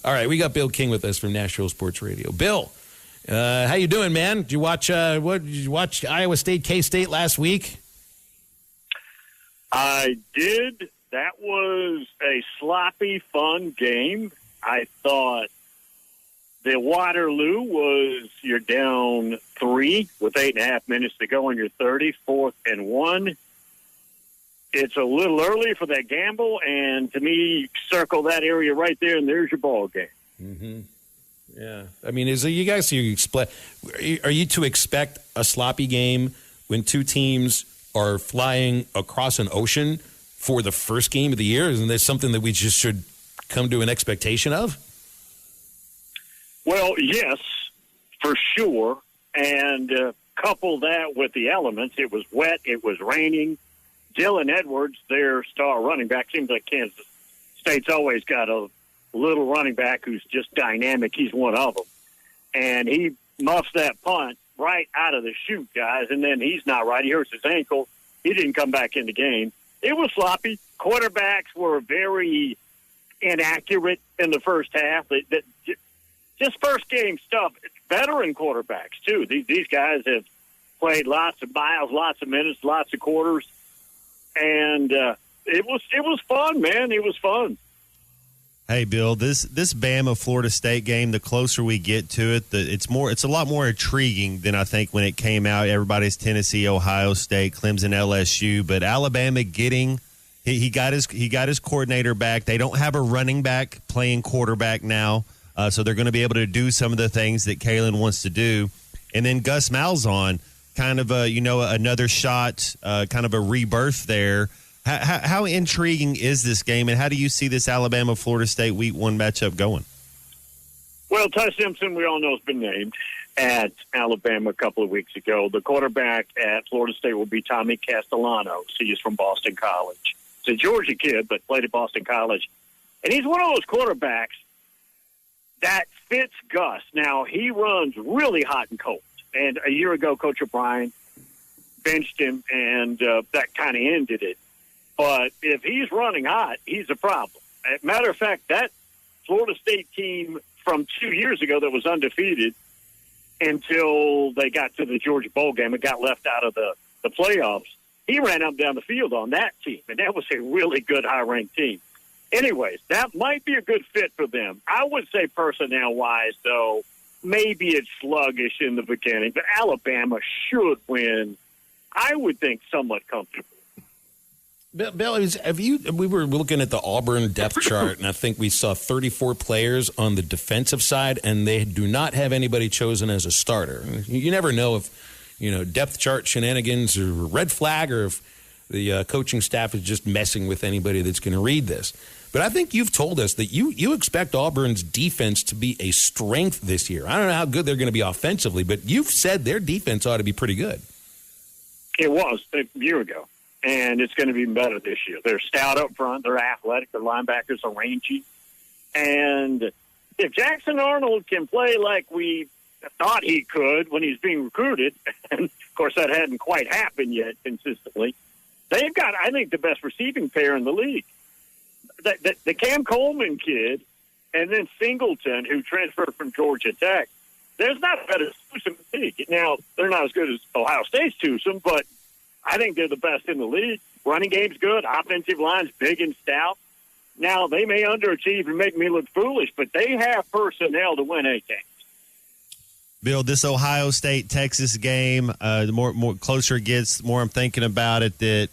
All right, we got Bill King with us from Nashville Sports Radio. Bill, how you doing, man? Did you watch Iowa State, K-State last week? I did. That was a sloppy, fun game. I thought the Waterloo was you're down 3 with 8.5 minutes to go on your 30, 4th and 1. It's a little early for that gamble, and to me, circle that area right there, and there's your ball game. Mm-hmm. Yeah. I mean, are you to expect a sloppy game when two teams are flying across an ocean for the first game of the year? Isn't this something that we just should come to an expectation of? Well, yes, for sure. And couple that with the elements. It was wet. It was raining. Dylan Edwards, their star running back, seems like Kansas State's always got a little running back who's just dynamic. He's one of them. And he muffs that punt right out of the chute, guys, and then he's not right. He hurts his ankle. He didn't come back in the game. It was sloppy. Quarterbacks were very inaccurate in the first half. Just first game stuff. Veteran quarterbacks, too. These guys have played lots of miles, lots of minutes, lots of quarters. And it was fun, man. It was fun. Hey, Bill, this Bama Florida State game, the closer we get to it, it's a lot more intriguing than I think when it came out. Everybody's Tennessee, Ohio State, Clemson, LSU, but Alabama he got his coordinator back. They don't have a running back playing quarterback now, so they're going to be able to do some of the things that Kalen wants to do. And then Gus Malzahn, kind of another shot, kind of a rebirth there. How intriguing is this game, and how do you see this Alabama-Florida State Week 1 matchup going? Well, Ty Simpson, we all know, has been named at Alabama a couple of weeks ago. The quarterback at Florida State will be Tommy Castellanos. He is from Boston College. He's a Georgia kid, but played at Boston College. And he's one of those quarterbacks that fits Gus. Now, he runs really hot and cold. And a year ago, Coach O'Brien benched him, and that kind of ended it. But if he's running hot, he's a problem. As a matter of fact, that Florida State team from 2 years ago that was undefeated until they got to the Georgia Bowl game and got left out of the playoffs, he ran up and down the field on that team, and that was a really good high-ranked team. Anyways, that might be a good fit for them. I would say personnel-wise, though, maybe it's sluggish in the beginning, but Alabama should win, I would think, somewhat comfortably. Bill, we were looking at the Auburn depth chart, and I think we saw 34 players on the defensive side, and they do not have anybody chosen as a starter. You never know if, depth chart shenanigans are a red flag or if the coaching staff is just messing with anybody that's going to read this. But I think you've told us that you expect Auburn's defense to be a strength this year. I don't know how good they're going to be offensively, but you've said their defense ought to be pretty good. It was a year ago. And it's going to be better this year. They're stout up front. They're athletic. Their linebackers are rangy. And if Jackson Arnold can play like we thought he could when he's being recruited, and, of course, that hadn't quite happened yet consistently, they've got, I think, the best receiving pair in the league. The Cam Coleman kid and then Singleton, who transferred from Georgia Tech, there's not a better twosome in the league. Now, they're not as good as Ohio State's twosome, but I think they're the best in the league. Running game's good. Offensive line's big and stout. Now, they may underachieve and make me look foolish, but they have personnel to win 8 games. Bill, this Ohio State-Texas game, the more closer it gets, the more I'm thinking about it that,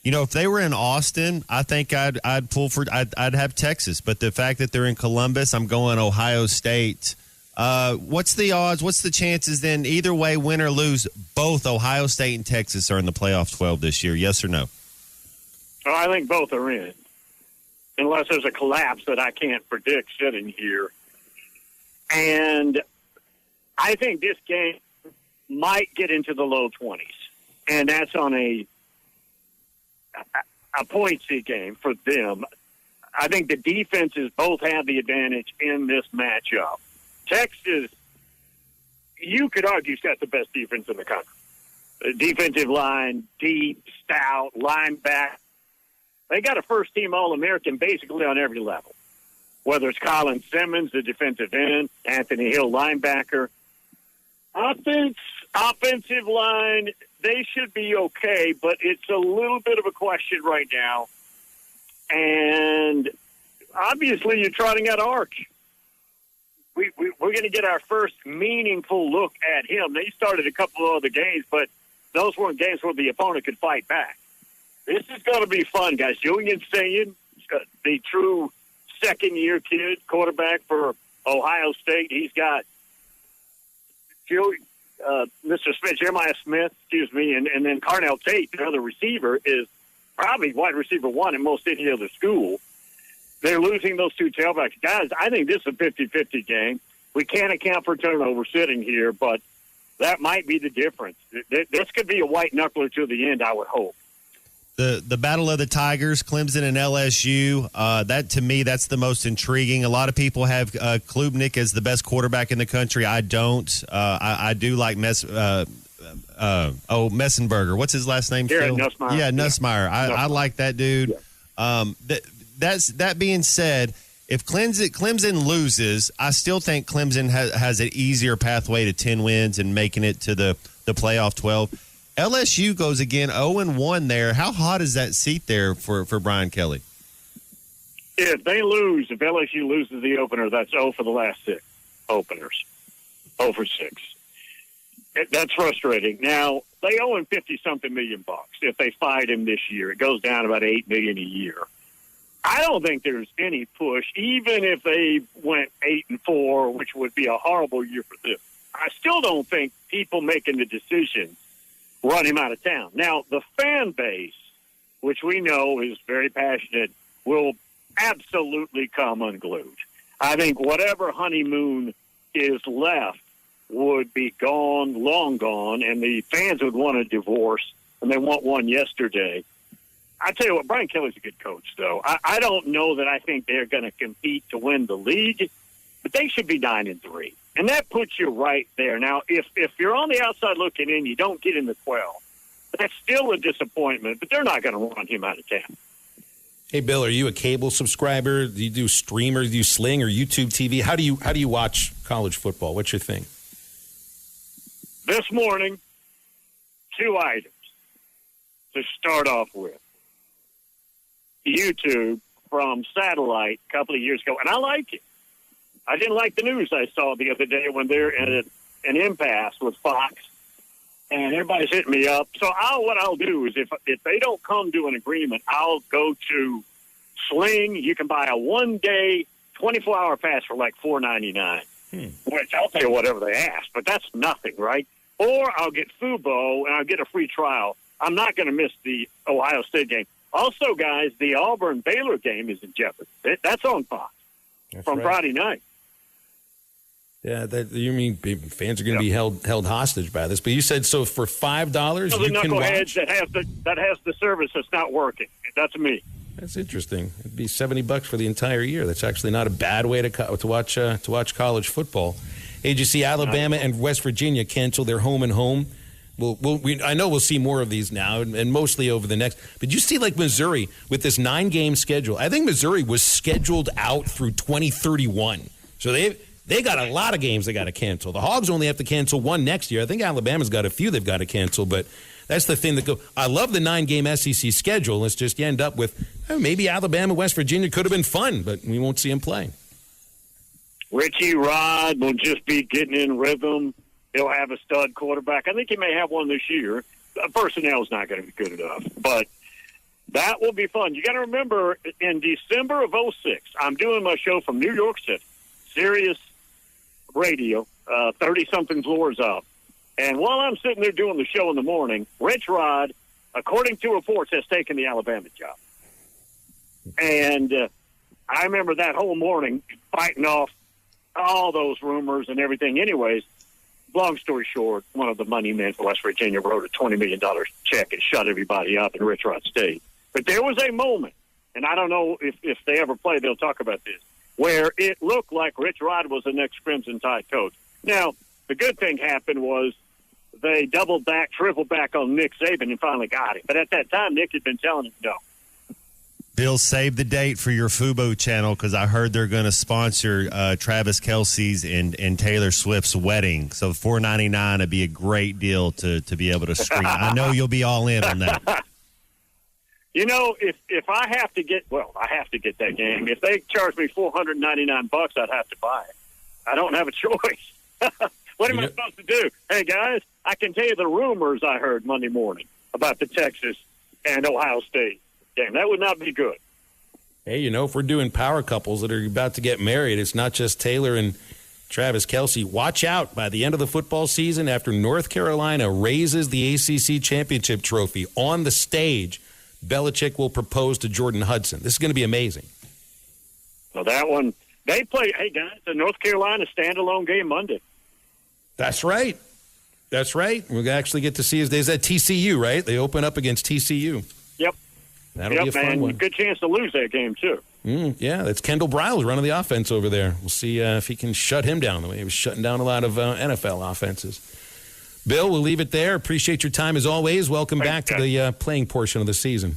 if they were in Austin, I think I'd have Texas. But the fact that they're in Columbus, I'm going Ohio State. What's the odds? What's the chances then? Either way, win or lose, both Ohio State and Texas are in the playoff 12 this year. Yes or no? Oh, I think both are in, unless there's a collapse that I can't predict sitting here. And I think this game might get into the low 20s, and that's on a pointsy game for them. I think the defenses both have the advantage in this matchup. Texas, you could argue, has got the best defense in the country. The defensive line, deep, stout, linebacker. They got a first-team All-American basically on every level. whether it's Colin Simmons, the defensive end, Anthony Hill, linebacker. Offensive line, they should be okay, but it's a little bit of a question right now. And obviously you're trotting out Arch. We're going to get our first meaningful look at him. They started a couple of other games, but those weren't games where the opponent could fight back. This is going to be fun, guys. Julian Singh, the true second-year kid quarterback for Ohio State. He's got Mr. Smith, Jeremiah Smith, and then Carnell Tate, the other receiver, is probably wide receiver one in most any other school. They're losing those two tailbacks. Guys, I think this is a 50-50 game. We can't account for turnover sitting here, but that might be the difference. This could be a white knuckler to the end, I would hope. The Battle of the Tigers, Clemson and LSU, that to me, that's the most intriguing. A lot of people have Klubnik as the best quarterback in the country. I don't. I do like Messenberger. What's his last name? Garrett Nussmeier. Yeah, Nussmeier. I like that dude. Yeah. That being said, if Clemson loses, I still think Clemson has an easier pathway to 10 wins and making it to the playoff 12. LSU goes again 0-1 there. How hot is that seat there for Brian Kelly? If LSU loses the opener, that's 0 for the last 6 openers. 0 for 6. That's frustrating. Now, they owe him $50-something million if they fight him this year. It goes down about $8 million a year. I don't think there's any push, even if they went 8-4, which would be a horrible year for them. I still don't think people making the decision run him out of town. Now, the fan base, which we know is very passionate, will absolutely come unglued. I think whatever honeymoon is left would be gone, long gone, and the fans would want a divorce, and they want one yesterday. I tell you what, Brian Kelly's a good coach, though. I don't know that I think they're going to compete to win the league, but they should be 9-3. And that puts you right there. Now, if you're on the outside looking in, you don't get in the 12. That's still a disappointment, but they're not going to run him out of town. Hey, Bill, are you a cable subscriber? Do you do streamer? Do you Sling or YouTube TV? How do you watch college football? What's your thing? This morning, 2 items to start off with. YouTube from satellite a couple of years ago, and I like it. I didn't like the news I saw the other day when they're at an impasse with Fox, and everybody's hitting me up. So what I'll do is if they don't come to an agreement, I'll go to Sling. You can buy a 1-day, 24-hour pass for like $4.99, which I'll pay whatever they ask, but that's nothing, right? Or I'll get Fubo, and I'll get a free trial. I'm not going to miss the Ohio State game. Also, guys, the Auburn-Baylor game is in jeopardy. That's on Fox from Friday night. Yeah, you mean fans are going to be held hostage by this? But you said so for $5 you can watch. That has the service that's not working. That's me. That's interesting. It'd be $70 for the entire year. That's actually not a bad way to watch college football. Hey, did you see Alabama and West Virginia cancel their home and home? I know we'll see more of these now, and mostly over the next. But you see, like Missouri with this 9-game schedule. I think Missouri was scheduled out through 2031, so they got a lot of games they got to cancel. The Hogs only have to cancel 1 next year. I think Alabama's got a few they've got to cancel, but that's the thing I love the 9-game SEC schedule. Let's just end up with maybe Alabama, West Virginia could have been fun, but we won't see them play. Richie Rod will just be getting in rhythm. He'll have a stud quarterback. I think he may have one this year. Personnel is not going to be good enough, but that will be fun. You got to remember, in December of 2006, I'm doing my show from New York City, Sirius Radio, 30-something floors up. And while I'm sitting there doing the show in the morning, Rich Rod, according to reports, has taken the Alabama job. And I remember that whole morning fighting off all those rumors and everything. Anyways, long story short, one of the money men for West Virginia wrote a $20 million check and shut everybody up in Rich Rod State. But there was a moment, and I don't know if they ever play, they'll talk about this, where it looked like Rich Rod was the next Crimson Tide coach. Now, the good thing happened was they doubled back, tripled back on Nick Saban and finally got him. But at that time, Nick had been telling him no. Bill, save the date for your Fubo channel because I heard they're going to sponsor Travis Kelce's and Taylor Swift's wedding. So $4.99 would be a great deal to be able to stream. I know you'll be all in on that. You know, if I have to get that game. If they charge me $499, I'd have to buy it. I don't have a choice. What am I supposed to do? Hey, guys, I can tell you the rumors I heard Monday morning about the Texas and Ohio State game. That would not be good. Hey, if we're doing power couples that are about to get married, it's not just Taylor and Travis Kelce. Watch out. By the end of the football season, after North Carolina raises the ACC championship trophy on the stage, Belichick will propose to Jordan Hudson. This is going to be amazing. Well, that one, they play, hey, guys, the North Carolina standalone game Monday. That's right. We'll actually get to see his days at TCU, right? They open up against TCU. Yep. That'll be a fun one. Good chance to lose that game, too. Yeah, that's Kendall Briles running the offense over there. We'll see if he can shut him down the way he was shutting down a lot of NFL offenses. Bill, we'll leave it there. Appreciate your time as always. Welcome back to the playing portion of the season.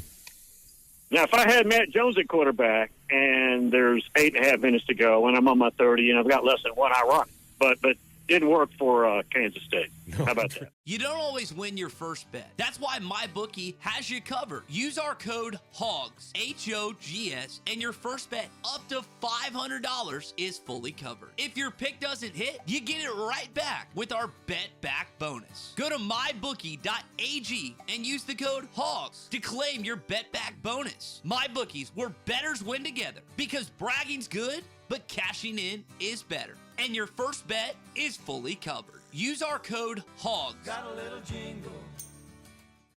Now, if I had Matt Jones at quarterback and there's 8.5 minutes to go and I'm on my 30 and I've got less than one, I run. But didn't work for Kansas State. How about that? You don't always win your first bet. That's why MyBookie has you covered. Use our code HOGS, H-O-G-S, and your first bet up to $500 is fully covered. If your pick doesn't hit, you get it right back with our Bet Back bonus. Go to mybookie.ag and use the code HOGS to claim your Bet Back bonus. MyBookie's, where bettors win together, because bragging's good, but cashing in is better. And your first bet is fully covered. Use our code HOGS. Got a little jingle